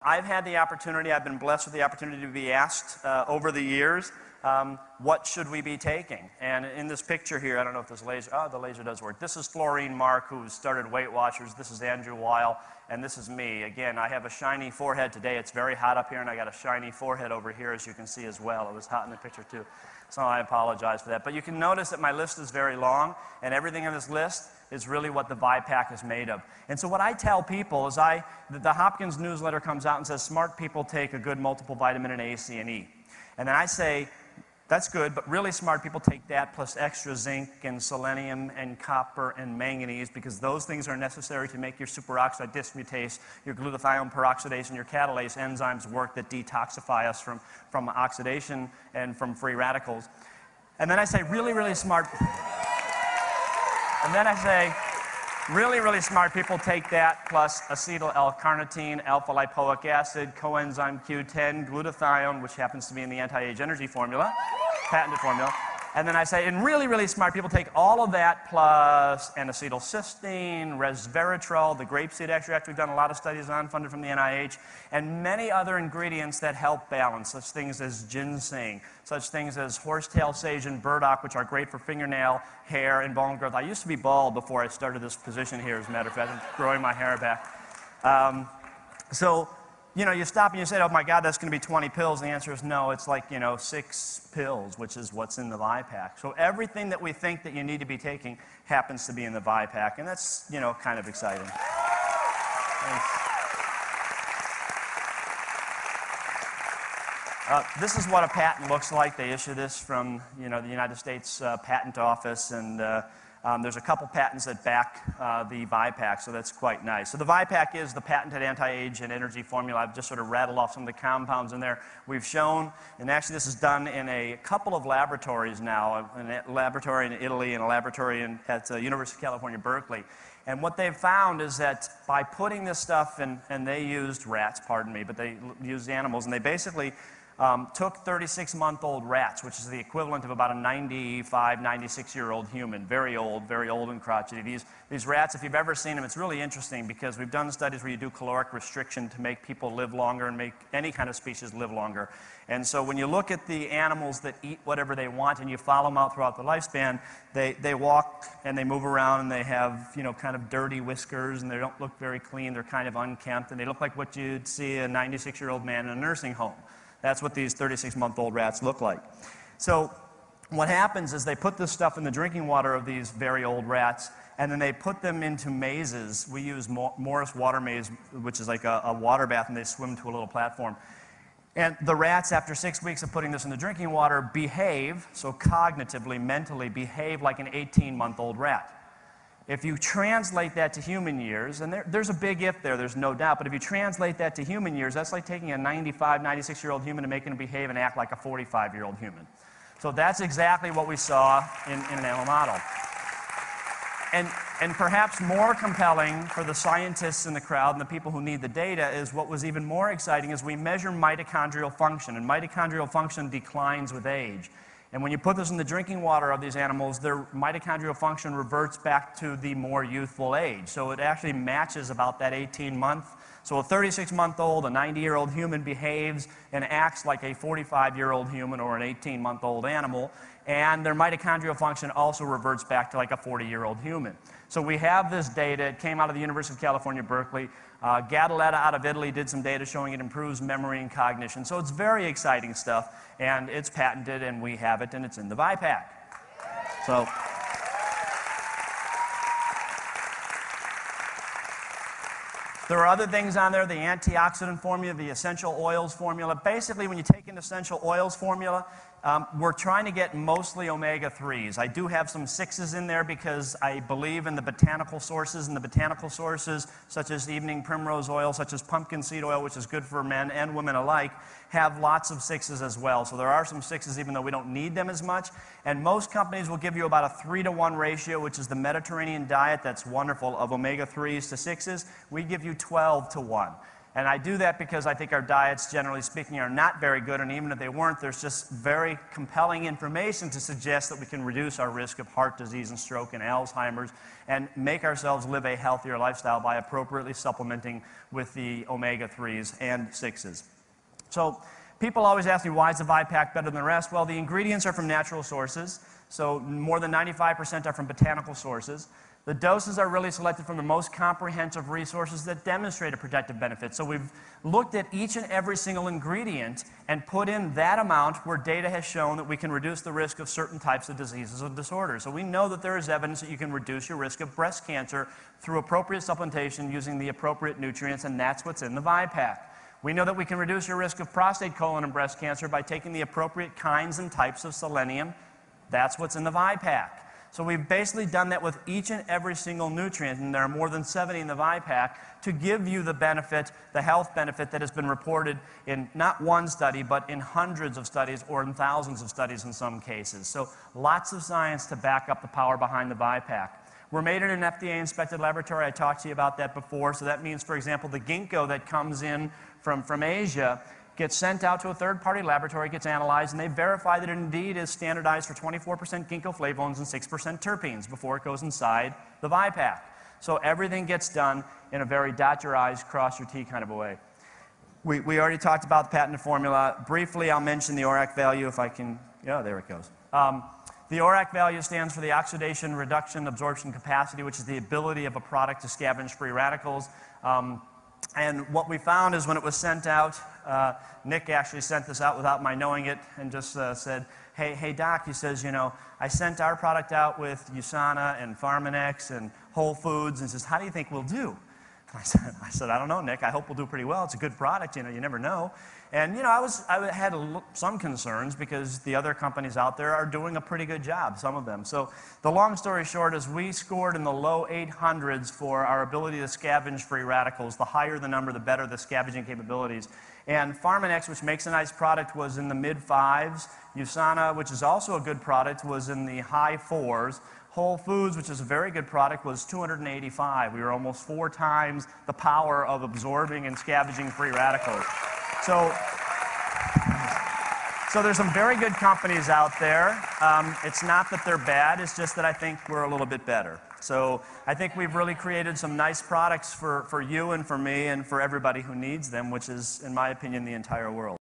I've had the opportunity, I've been blessed with the opportunity to be asked over the years, what should we be taking? And in this picture here, I don't know if this laser, the laser does work. This is Florine Mark, who started Weight Watchers. This is Andrew Weil, and this is me. Again, I have a shiny forehead today. It's very hot up here, and I got a shiny forehead over here, as you can see as well. It was hot in the picture, too. So I apologize for that. But you can notice that my list is very long, and everything on this list is really what the Vi-Pak is made of. And so what I tell people is the Hopkins newsletter comes out and says smart people take a good multiple vitamin in A, C, and E. And then I say, that's good, but really smart people take that plus extra zinc and selenium and copper and manganese, because those things are necessary to make your superoxide dismutase, your glutathione peroxidase, and your catalase enzymes work that detoxify us from oxidation and from free radicals. And then I say really smart. And then I say, really smart people take that plus acetyl L-carnitine, alpha-lipoic acid, coenzyme Q10, glutathione, which happens to be in the anti-age energy formula, patented formula. And then I say, and really smart people take all of that plus N-acetylcysteine, resveratrol, the grapeseed extract we've done a lot of studies on, funded from the NIH, and many other ingredients that help balance, such things as ginseng, such things as horsetail sage and burdock, which are great for fingernail, hair, and bone growth. I used to be bald before I started this position here, as a matter of fact. I'm growing my hair back. So, you know, you stop and you say, oh my God, that's going to be 20 pills. The answer is no, it's like, 6 pills, which is what's in the Vi-Pak. So everything that we think that you need to be taking happens to be in the Vi-Pak, and that's, kind of exciting. This is what a patent looks like. They issue this from, the United States Patent Office, and there's a couple patents that back the Vi-Pak, so that's quite nice. So the Vi-Pak is the patented anti-age and energy formula. I've just sort of rattled off some of the compounds in there. We've shown, and actually this is done in a couple of laboratories now, a laboratory in Italy and a laboratory at the University of California, Berkeley. And what they've found is that by putting this stuff in, and they used rats, pardon me, but they used animals, and they basically took 36-month-old rats, which is the equivalent of about a 95, 96-year-old human, very old and crotchety. These rats, if you've ever seen them, it's really interesting because we've done studies where you do caloric restriction to make people live longer and make any kind of species live longer. And so when you look at the animals that eat whatever they want and you follow them out throughout their lifespan, they walk and they move around and they have, kind of dirty whiskers and they don't look very clean. They're kind of unkempt and they look like what you'd see a 96-year-old man in a nursing home. That's what these 36-month-old rats look like. So what happens is they put this stuff in the drinking water of these very old rats, and then they put them into mazes. We use Morris water maze, which is like a water bath, and they swim to a little platform. And the rats, after 6 weeks of putting this in the drinking water, behave, so cognitively, mentally, behave like an 18-month-old rat. If you translate that to human years, and there's a big if there, there's no doubt, but if you translate that to human years, that's like taking a 95, 96-year-old human and making him behave and act like a 45-year-old human. So that's exactly what we saw in an animal model. And perhaps more compelling for the scientists in the crowd and the people who need the data is what was even more exciting is we measure mitochondrial function, and mitochondrial function declines with age. And when you put this in the drinking water of these animals, their mitochondrial function reverts back to the more youthful age. So it actually matches about that 18-month. So a 36-month-old, a 90-year-old human behaves and acts like a 45-year-old human or an 18-month-old animal. And their mitochondrial function also reverts back to like a 40-year-old human. So we have this data. It came out of the University of California, Berkeley. Gadoletta out of Italy did some data showing it improves memory and cognition. So it's very exciting stuff, and it's patented, and we have it, and it's in the Vi-Pak. So there are other things on there, the antioxidant formula, the essential oils formula. Basically, when you take an essential oils formula, we're trying to get mostly omega-3s. I do have some 6s in there because I believe in the botanical sources, and the botanical sources, such as evening primrose oil, such as pumpkin seed oil, which is good for men and women alike, have lots of 6s as well. So there are some 6s even though we don't need them as much. And most companies will give you about a 3-to-1 ratio, which is the Mediterranean diet that's wonderful, of omega-3s to 6s. We give you 12-to-1. And I do that because I think our diets, generally speaking, are not very good, and even if they weren't, there's just very compelling information to suggest that we can reduce our risk of heart disease and stroke and Alzheimer's and make ourselves live a healthier lifestyle by appropriately supplementing with the omega-3s and 6s. So people always ask me, why is the Vi-Pak better than the rest? Well, the ingredients are from natural sources, so more than 95% are from botanical sources. The doses are really selected from the most comprehensive resources that demonstrate a protective benefit. So we've looked at each and every single ingredient and put in that amount where data has shown that we can reduce the risk of certain types of diseases and disorders. So we know that there is evidence that you can reduce your risk of breast cancer through appropriate supplementation using the appropriate nutrients, and that's what's in the Vi-Pak. We know that we can reduce your risk of prostate, colon, and breast cancer by taking the appropriate kinds and types of selenium. That's what's in the Vi-Pak. So we've basically done that with each and every single nutrient, and there are more than 70 in the Vi-Pak, to give you the benefit, the health benefit that has been reported in not one study, but in hundreds of studies or in thousands of studies in some cases. So lots of science to back up the power behind the Vi-Pak. We're made in an FDA-inspected laboratory. I talked to you about that before. So that means, for example, the ginkgo that comes in from Asia gets sent out to a third-party laboratory, gets analyzed, and they verify that it indeed is standardized for 24% ginkgo flavonoids and 6% terpenes before it goes inside the Vi-Pak. So everything gets done in a very dot your I's, cross your T kind of a way. We already talked about the patented formula. Briefly, I'll mention the ORAC value if I can. Yeah, there it goes. The ORAC value stands for the oxidation reduction absorption capacity, which is the ability of a product to scavenge free radicals. And what we found is when it was sent out, Nick actually sent this out without my knowing it and just said, hey, Doc, he says, you know, I sent our product out with USANA and Pharmanex and Whole Foods, and says, how do you think we'll do? I said, I don't know, Nick. I hope we'll do pretty well. It's a good product, you know, you never know. And, you know, I had some concerns because the other companies out there are doing a pretty good job, some of them. So the long story short is we scored in the low 800s for our ability to scavenge free radicals. The higher the number, the better the scavenging capabilities. And Pharmanex, which makes a nice product, was in the mid-5s. USANA, which is also a good product, was in the high 4s. Whole Foods, which is a very good product, was 285. We were almost 4 times the power of absorbing and scavenging free radicals. So there's some very good companies out there. It's not that they're bad, it's just that I think we're a little bit better. So I think we've really created some nice products for you and for me and for everybody who needs them, which is, in my opinion, the entire world.